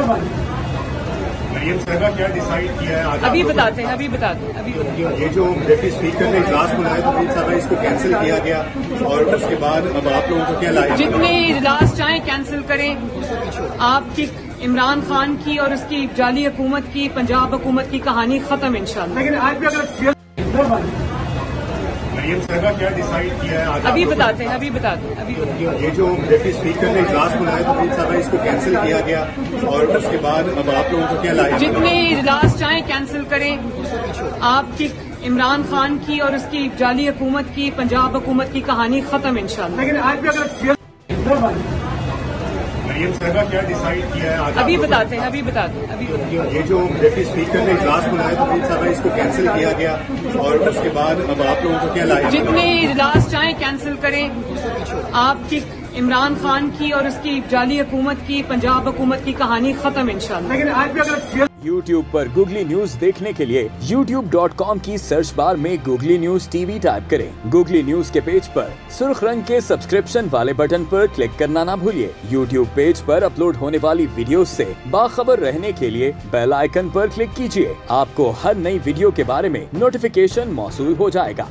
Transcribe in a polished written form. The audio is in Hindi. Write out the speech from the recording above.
मरियम साहबा क्या डिसाइड किया है? अभी बताते हैं, अभी बताते हैं। ये जो डिप्टी स्पीकर ने इजलास बुलाया तो मरियम साहबा इसको कैंसिल किया गया और उसके बाद अब आप लोगों को क्या लाया? जितने इजलास चाहें कैंसिल करें। आपकी इमरान खान की और उसकी जाली हुकूमत की, पंजाब हुकूमत की कहानी खत्म इंशाल्लाह। लेकिन आज भी अगर मरियम साहबा क्या डिसाइड किया है? अभी बताते हैं, अभी बताते हैं। ये जो डिप्टी स्पीकर ने इजलास बुलाया तो मरियम साहबा इसको कैंसिल किया गया और उसके बाद अब आप लोगों को क्या लाया? जितने इजलास चाहें कैंसिल करें। आपकी इमरान खान की और उसकी जाली हुकूमत की, पंजाब हुकूमत की कहानी खत्म इंशाल्लाह। लेकिन आज भी अगर मरियम साहबा क्या डिसाइड किया है? अभी बताते हैं, अभी बताते हैं। ये जो डिप्टी स्पीकर ने इजलास बुलाया तो मरियम साहबा इसको कैंसिल किया गया और उसके बाद अब आप लोगों को क्या लाया? जितने इजलास चाहें कैंसिल करें। आपकी इमरान खान की और उसकी जाली हुकूमत की, पंजाब हुकूमत की कहानी खत्म इंशाल्लाह। लेकिन आज भी अगर YouTube पर गूगली न्यूज देखने के लिए youtube.com की सर्च बार में गूगली न्यूज टीवी टाइप करें। गूगली न्यूज के पेज पर सुर्ख रंग के सब्सक्रिप्शन वाले बटन पर क्लिक करना ना भूलिए। YouTube पेज पर अपलोड होने वाली वीडियो से बाखबर रहने के लिए बेल आइकन पर क्लिक कीजिए। आपको हर नई वीडियो के बारे में नोटिफिकेशन मौसूल हो जाएगा।